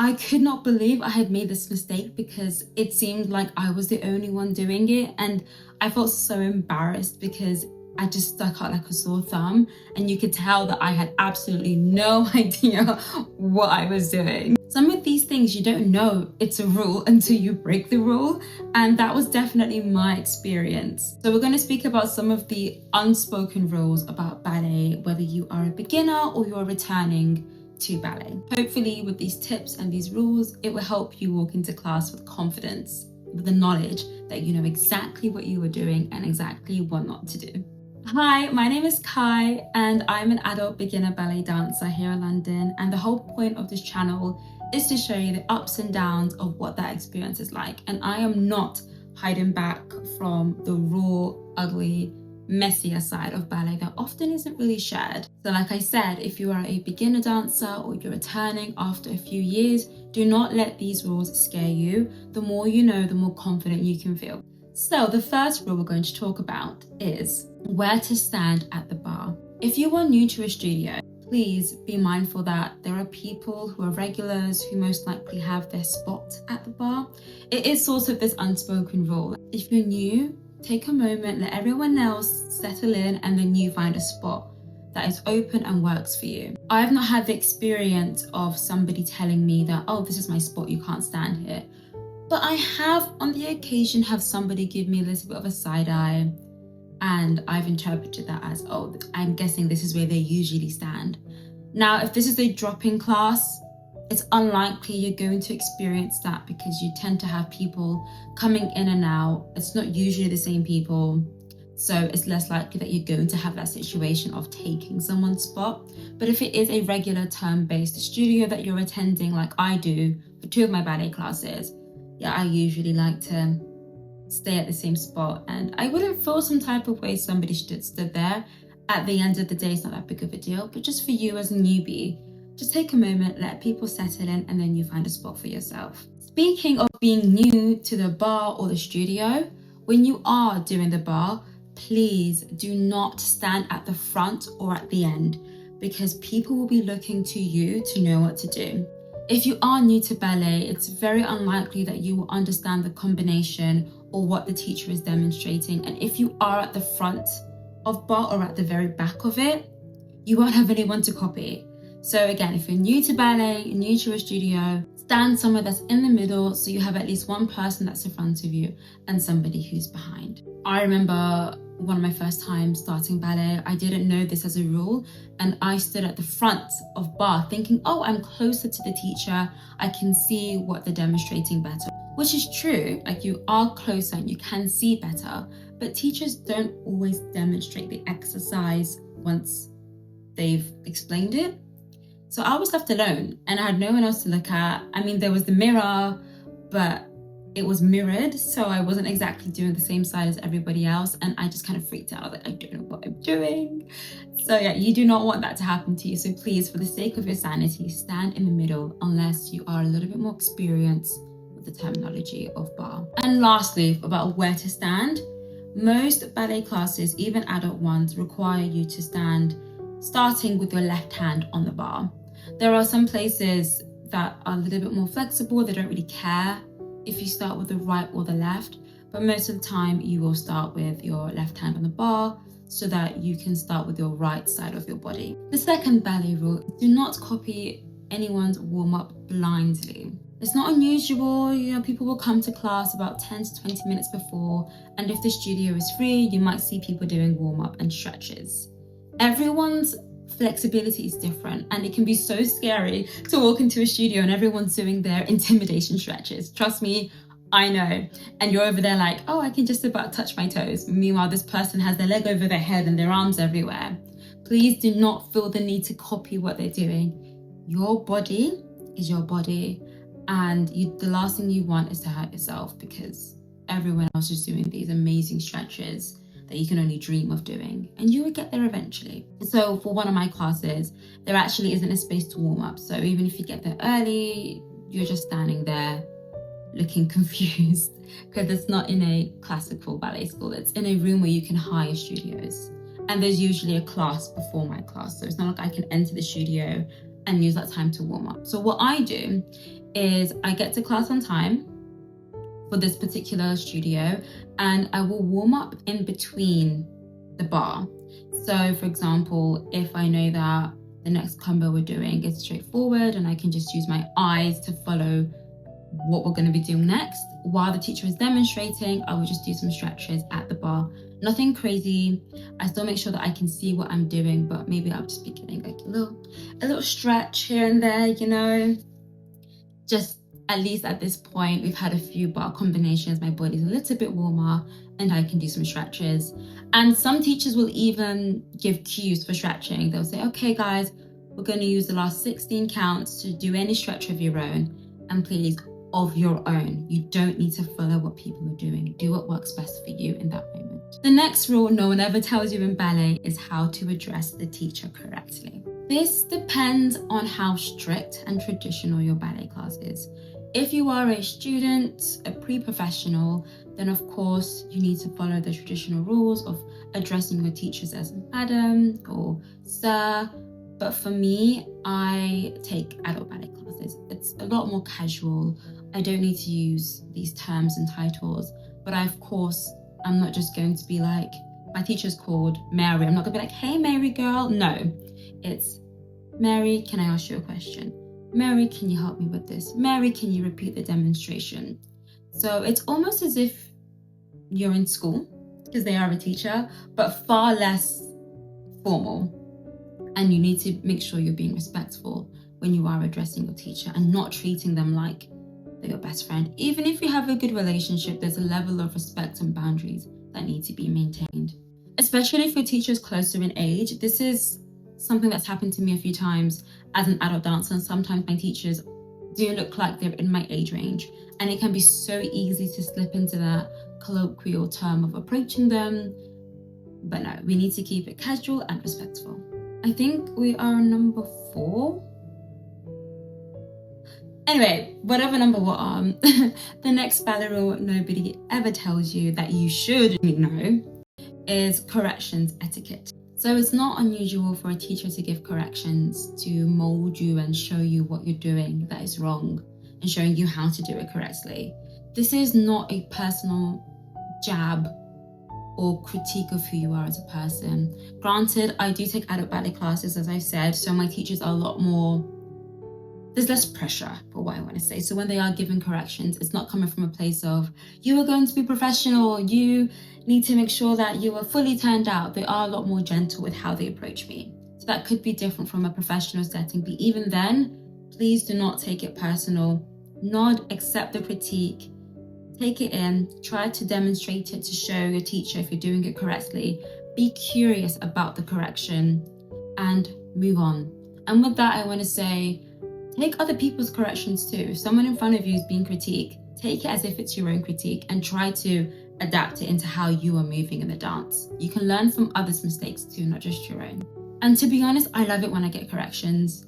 I could not believe I had made this mistake because it seemed like I was the only one doing it, and I felt so embarrassed because I just stuck out like a sore thumb, and you could tell that I had absolutely no idea what I was doing. Some of these things you don't know it's a rule until you break the rule, and that was definitely my experience. So we're going to speak about some of the unspoken rules about ballet, whether you are a beginner or you're returning to ballet. Hopefully with these tips and these rules, it will help you walk into class with confidence, with the knowledge that you know exactly what you are doing and exactly what not to do. Hi, my name is Kai and I'm an adult beginner ballet dancer here in London, and the whole point of this channel is to show you the ups and downs of what that experience is like. And I am not hiding back from the raw, ugly, messier side of ballet that often isn't really shared. So like I said, if you are a beginner dancer or you're returning after a few years, do not let these rules scare you. The more you know, the more confident you can feel. So the first rule we're going to talk about is where to stand at the bar. If you are new to a studio, please be mindful that there are people who are regulars who most likely have their spot at the bar. It is sort of this unspoken rule. If you're new, take a moment, let everyone else settle in, and then you find a spot that is open and works for you. I have not had the experience of somebody telling me that, oh, this is my spot, you can't stand here. But I have on the occasion have somebody give me a little bit of a side eye, and I've interpreted that as, oh, I'm guessing this is where they usually stand. Now, if this is a drop-in class, it's unlikely you're going to experience that because you tend to have people coming in and out. It's not usually the same people. So it's less likely that you're going to have that situation of taking someone's spot. But if it is a regular term-based studio that you're attending, like I do for 2 of my ballet classes, yeah, I usually like to stay at the same spot, and I wouldn't feel some type of way somebody stood there. At the end of the day, it's not that big of a deal, but just for you as a newbie, just take a moment, let people settle in, and then you find a spot for yourself. Speaking of being new to the bar or the studio, when you are doing the bar, please do not stand at the front or at the end, because people will be looking to you to know what to do. If you are new to ballet, it's very unlikely that you will understand the combination or what the teacher is demonstrating. And if you are at the front of bar or at the very back of it, you won't have anyone to copy. So again, if you're new to ballet, you're new to a studio, stand somewhere that's in the middle so you have at least one person that's in front of you and somebody who's behind. I remember one of my first times starting ballet, I didn't know this as a rule, and I stood at the front of bar thinking, oh, I'm closer to the teacher, I can see what they're demonstrating better. Which is true, like you are closer and you can see better, but teachers don't always demonstrate the exercise once they've explained it. So I was left alone and I had no one else to look at. I mean, there was the mirror, but it was mirrored, so I wasn't exactly doing the same side as everybody else, and I just kind of freaked out. Like, I don't know what I'm doing. So yeah, you do not want that to happen to you. So please, for the sake of your sanity, stand in the middle unless you are a little bit more experienced with the terminology of bar. And lastly, about where to stand. Most ballet classes, even adult ones, require you to stand starting with your left hand on the bar. There are some places that are a little bit more flexible. They don't really care if you start with the right or the left, but most of the time you will start with your left hand on the bar so that you can start with your right side of your body. The second ballet rule, do not copy anyone's warm-up blindly. It's not unusual, people will come to class about 10 to 20 minutes before, and if the studio is free, you might see people doing warm-up and stretches. Everyone's flexibility is different, and it can be so scary to walk into a studio and everyone's doing their intimidation stretches. Trust me, I know. And you're over there like, oh, I can just about touch my toes. Meanwhile, this person has their leg over their head and their arms everywhere. Please do not feel the need to copy what they're doing. Your body is your body, and the last thing you want is to hurt yourself because everyone else is doing these amazing stretches that you can only dream of doing, and you will get there eventually. So for one of my classes, there actually isn't a space to warm up. So even if you get there early, you're just standing there looking confused because it's not in a classical ballet school. It's in a room where you can hire studios. And there's usually a class before my class. So it's not like I can enter the studio and use that time to warm up. So what I do is I get to class on time for this particular studio, and I will warm up in between the bar. So for example, if I know that the next combo we're doing is straightforward and I can just use my eyes to follow what we're going to be doing next, while the teacher is demonstrating, I will just do some stretches at the bar. Nothing crazy. I still make sure that I can see what I'm doing, but maybe I'll just be getting like a little stretch here and there, you know. Just at least at this point, we've had a few bar combinations, my body's a little bit warmer and I can do some stretches. And some teachers will even give cues for stretching. They'll say, okay guys, we're going to use the last 16 counts to do any stretch of your own. And please, of your own. You don't need to follow what people are doing. Do what works best for you in that moment. The next rule no one ever tells you in ballet is how to address the teacher correctly. This depends on how strict and traditional your ballet class is. If you are a student, a pre-professional, then of course you need to follow the traditional rules of addressing your teachers as madam or sir. But for me, I take adult ballet classes. It's a lot more casual. I don't need to use these terms and titles, but I'm not just going to be like, my teacher's called Mary. I'm not gonna be like, hey, Mary girl. No, it's Mary, can I ask you a question? Mary, can you help me with this? Mary, can you repeat the demonstration? So it's almost as if you're in school, because they are a teacher, but far less formal. And you need to make sure you're being respectful when you are addressing your teacher and not treating them like they're your best friend. Even if you have a good relationship, there's a level of respect and boundaries that need to be maintained. Especially if your teacher is closer in age. This is something that's happened to me a few times as an adult dancer, and sometimes my teachers do look like they're in my age range. And it can be so easy to slip into that colloquial term of approaching them. But no, we need to keep it casual and respectful. I think we are number 4. Anyway, whatever number we're on, the next ballet rule nobody ever tells you that you should know is corrections etiquette. So it's not unusual for a teacher to give corrections to mold you and show you what you're doing that is wrong and showing you how to do it correctly. This is not a personal jab or critique of who you are as a person. Granted, I do take adult ballet classes, as I've said, so my teachers are a lot more, there's less pressure for what I want to say. So when they are giving corrections, it's not coming from a place of, you are going to be professional, you need to make sure that you are fully turned out. They are a lot more gentle with how they approach me. So that could be different from a professional setting, but even then, please do not take it personal. Nod, accept the critique, take it in, try to demonstrate it to show your teacher if you're doing it correctly. Be curious about the correction and move on. And with that, I want to say, take other people's corrections too. If someone in front of you is being critiqued, take it as if it's your own critique and try to adapt it into how you are moving in the dance. You can learn from others' mistakes too, not just your own. And to be honest, I love it when I get corrections.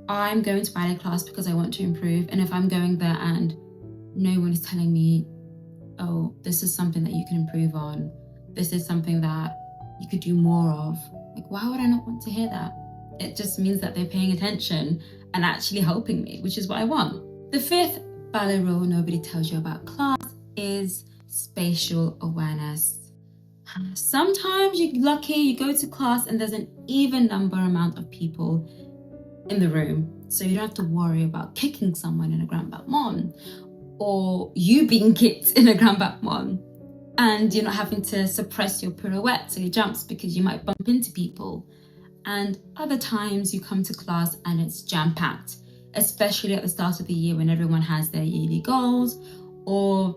I'm going to ballet class because I want to improve. And if I'm going there and no one is telling me, oh, this is something that you can improve on, this is something that you could do more of, like, why would I not want to hear that? It just means that they're paying attention and actually helping me, which is what I want. The 5th ballet rule nobody tells you about class is spatial awareness. Sometimes you're lucky, you go to class and there's an even number amount of people in the room, so you don't have to worry about kicking someone in a grand battement or you being kicked in a grand battement, and you're not having to suppress your pirouettes or your jumps because you might bump into people. And other times you come to class and it's jam-packed, especially at the start of the year when everyone has their yearly goals, or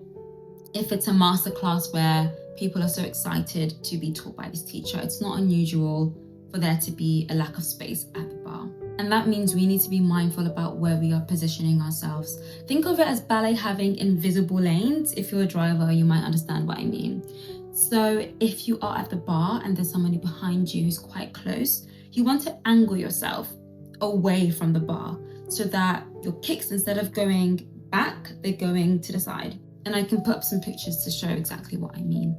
if it's a master class where people are so excited to be taught by this teacher. It's not unusual for there to be a lack of space at the bar. And that means we need to be mindful about where we are positioning ourselves. Think of it as ballet having invisible lanes. If you're a driver, you might understand what I mean. So if you are at the bar and there's somebody behind you who's quite close, you want to angle yourself away from the bar so that your kicks, instead of going back, they're going to the side. And I can put up some pictures to show exactly what I mean.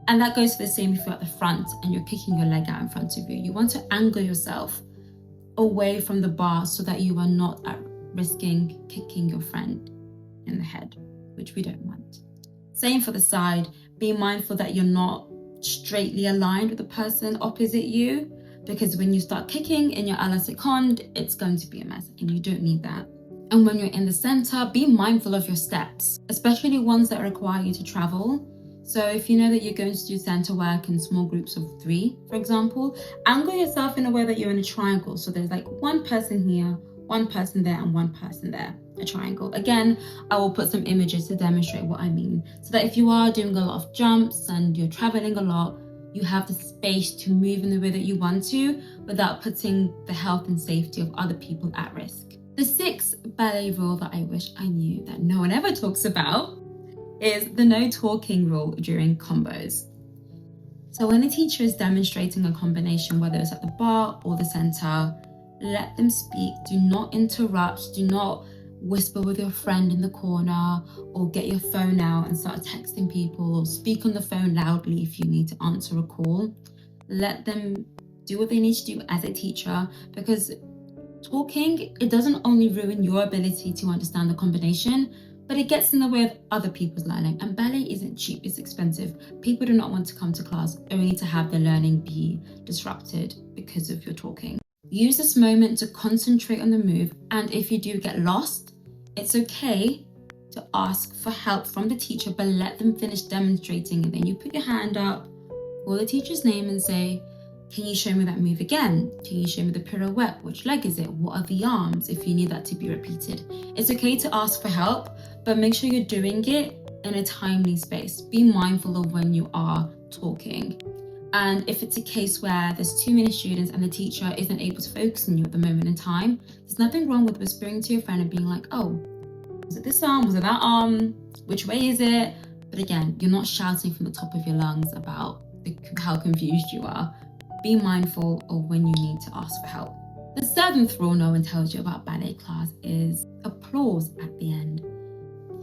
And that goes for the same if you're at the front and you're kicking your leg out in front of you. You want to angle yourself away from the bar so that you are not at risking kicking your friend in the head, which we don't want. Same for the side. Be mindful that you're not straightly aligned with the person opposite you, because when you start kicking in your elastic hand, it's going to be a mess and you don't need that. And when you're in the center, be mindful of your steps, especially ones that require you to travel. So if you know that you're going to do center work in small groups of 3, for example, angle yourself in a way that you're in a triangle. So there's like one person here, one person there, and one person there, a triangle. Again, I will put some images to demonstrate what I mean, so that if you are doing a lot of jumps and you're traveling a lot, you have the space to move in the way that you want to without putting the health and safety of other people at risk. The 6th ballet rule that I wish I knew that no one ever talks about is the no talking rule during combos. So when a teacher is demonstrating a combination, whether it's at the bar or the center, let them speak. Do not interrupt. Do not whisper with your friend in the corner or get your phone out and start texting people or speak on the phone loudly if you need to answer a call. Let them do what they need to do as a teacher, because talking, it doesn't only ruin your ability to understand the combination, but it gets in the way of other people's learning. And ballet isn't cheap, it's expensive. People do not want to come to class only to have their learning be disrupted because of your talking. Use this moment to concentrate on the move, and if you do get lost, it's okay to ask for help from the teacher, but let them finish demonstrating, and then you put your hand up, call the teacher's name and say, can you show me that move again? Can you show me the pirouette? Which leg is it? What are the arms? If you need that to be repeated. It's okay to ask for help, but make sure you're doing it in a timely space. Be mindful of when you are talking. And if it's a case where there's too many students and the teacher isn't able to focus on you at the moment in time, there's nothing wrong with whispering to your friend and being like, oh, was it this arm? Was it that arm? Which way is it? But again, you're not shouting from the top of your lungs about how confused you are. Be mindful of when you need to ask for help. The 7th rule no one tells you about ballet class is applause at the end.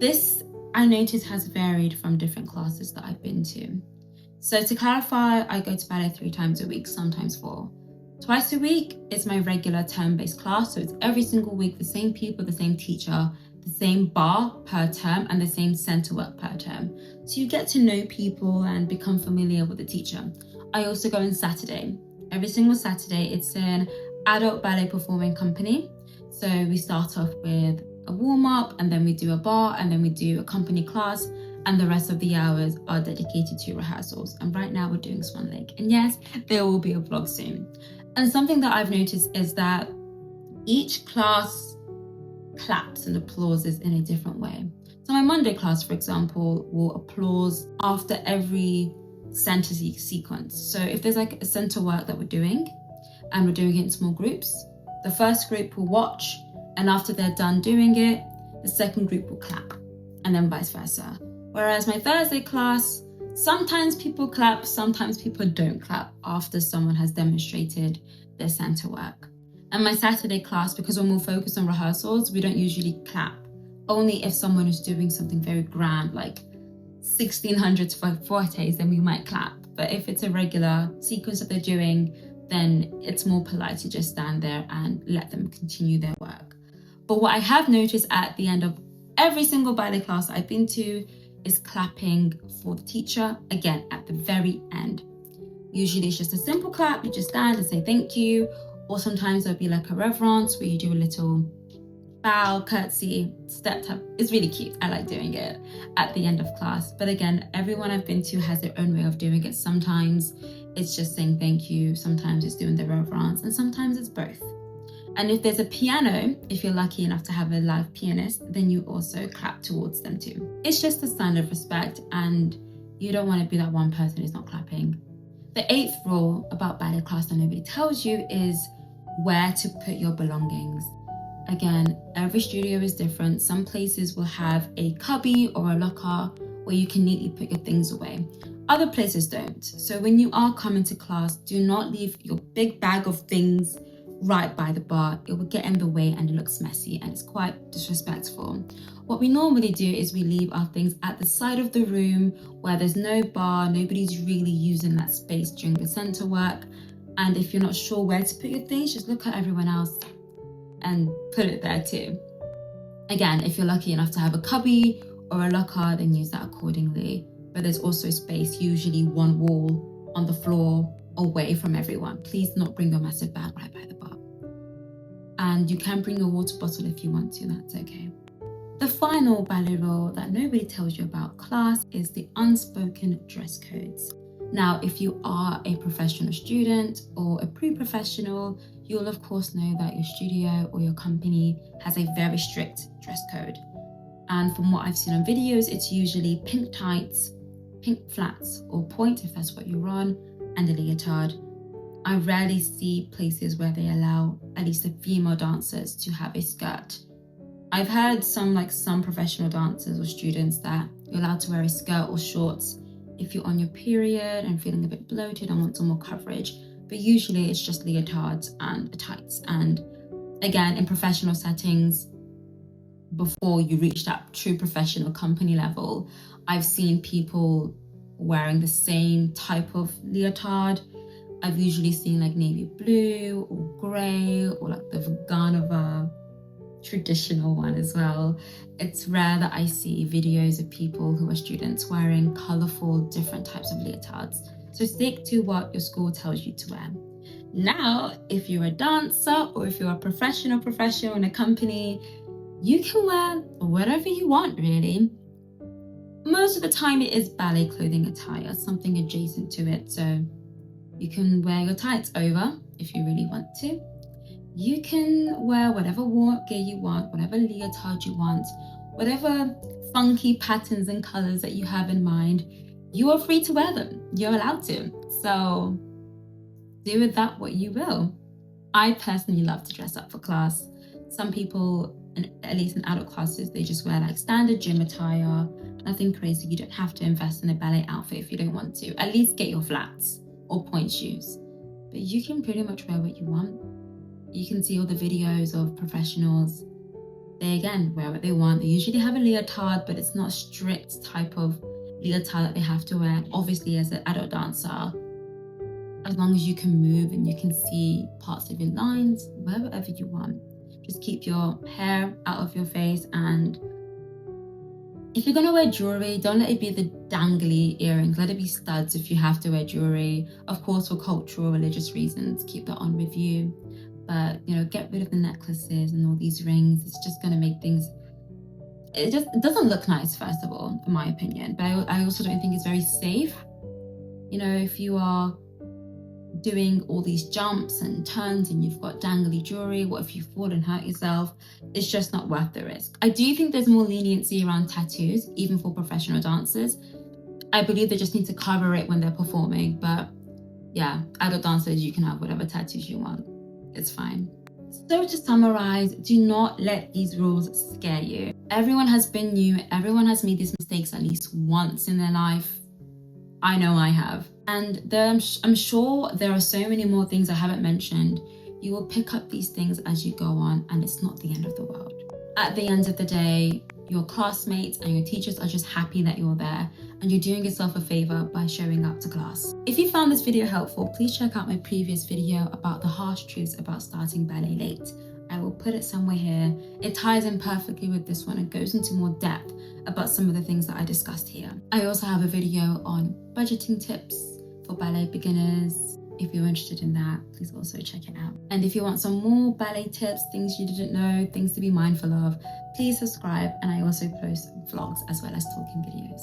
This, I noticed, has varied from different classes that I've been to. So to clarify, I go to ballet 3 times a week, sometimes 4. Twice a week is my regular term-based class, so it's every single week, the same people, the same teacher, the same bar per term, and the same center work per term. So you get to know people and become familiar with the teacher. I also go on Saturday. Every single Saturday, it's an adult ballet performing company. So we start off with a warm-up, and then we do a bar, and then we do a company class, and the rest of the hours are dedicated to rehearsals. And right now we're doing Swan Lake. And yes, there will be a vlog soon. And something that I've noticed is that each class claps and applauses in a different way. So my Monday class, for example, will applause after every center sequence. So if there's like a center work that we're doing and we're doing it in small groups, the first group will watch, and after they're done doing it, the second group will clap, and then vice versa. Whereas my Thursday class, sometimes people clap, sometimes people don't clap after someone has demonstrated their center work. And my Saturday class, because we're more focused on rehearsals, we don't usually clap. Only if someone is doing something very grand, like 1600s fortes, then we might clap. But if it's a regular sequence that they're doing, then it's more polite to just stand there and let them continue their work. But what I have noticed at the end of every single ballet class I've been to is clapping for the teacher, again, at the very end. Usually it's just a simple clap, you just stand and say thank you, or sometimes there'll be like a reverence where you do a little bow, curtsy, step tap. It's really cute. I like doing it at the end of class. But again, everyone I've been to has their own way of doing it. Sometimes it's just saying thank you, sometimes it's doing the reverence, and sometimes it's both. And if there's a piano, if you're lucky enough to have a live pianist, then you also clap towards them too. It's just a sign of respect, and you don't want to be that one person who's not clapping. The 8th rule about ballet class that nobody tells you is where to put your belongings. Again, every studio is different. Some places will have a cubby or a locker where you can neatly put your things away. Other places don't. So when you are coming to class, do not leave your big bag of things right by the bar. It will get in the way and it looks messy and it's quite disrespectful. What we normally do is we leave our things at the side of the room where there's no bar, nobody's really using that space during the center work. And if you're not sure where to put your things, just look at everyone else and put it there too. Again, if you're lucky enough to have a cubby or a locker, then use that accordingly. But there's also space, usually one wall on the floor away from everyone. Please do not bring your massive bag right by the bar. And you can bring your water bottle if you want to, that's okay. The final ballet rule that nobody tells you about class is the unspoken dress codes. Now, if you are a professional student or a pre-professional, you'll of course know that your studio or your company has a very strict dress code. And from what I've seen on videos, it's usually pink tights, pink flats or point if that's what you're on, and a leotard. I rarely see places where they allow at least the female dancers to have a skirt. I've heard some professional dancers or students that you're allowed to wear a skirt or shorts if you're on your period and feeling a bit bloated and want some more coverage. But usually it's just leotards and tights. And again, in professional settings, before you reach that true professional company level, I've seen people wearing the same type of leotard. I've usually seen like navy blue or grey or like the Vaganova traditional one as well. It's rare that I see videos of people who are students wearing colourful different types of leotards. So stick to what your school tells you to wear. Now, if you're a dancer or if you're a professional in a company, you can wear whatever you want really. Most of the time it is ballet clothing attire, something adjacent to it. So you can wear your tights over if you really want to. You can wear whatever gear you want, whatever leotard you want, whatever funky patterns and colors that you have in mind. You are free to wear them. You're allowed to. So do with that what you will. I personally love to dress up for class. Some people, at least in adult classes, they just wear like standard gym attire, nothing crazy. You don't have to invest in a ballet outfit if you don't want to. At least get your flats or point shoes. But you can pretty much wear what you want. You can see all the videos of professionals. They again wear what they want. They usually have a leotard, but it's not a strict type of leotard that they have to wear. Obviously, as an adult dancer, as long as you can move and you can see parts of your lines, wear whatever you want. Just keep your hair out of your face, and if you're gonna wear jewelry, don't let it be the dangly earrings. Let it be studs if you have to wear jewelry. Of course, for cultural, religious reasons, keep that on with you. But get rid of the necklaces and all these rings. It's just gonna make things. It doesn't look nice, first of all, in my opinion. But I also don't think it's very safe. If you are doing all these jumps and turns and you've got dangly jewelry, what if you fall and hurt yourself? It's just not worth the risk. I do think there's more leniency around tattoos, even for professional dancers. I believe they just need to cover it when they're performing. But yeah, adult dancers, you can have whatever tattoos you want. It's fine. So to summarize, do not let these rules scare you. Everyone has been new. Everyone has made these mistakes at least once in their life. I know I have. And I'm sure there are so many more things I haven't mentioned. You will pick up these things as you go on, and it's not the end of the world. At the end of the day, your classmates and your teachers are just happy that you're there, and you're doing yourself a favor by showing up to class. If you found this video helpful, please check out my previous video about the harsh truths about starting ballet late. I will put it somewhere here. It ties in perfectly with this one and goes into more depth about some of the things that I discussed here. I also have a video on budgeting tips for ballet beginners. If you're interested in that, please also check it out. And if you want some more ballet tips, things you didn't know, things to be mindful of, please subscribe. And I also post vlogs as well as talking videos.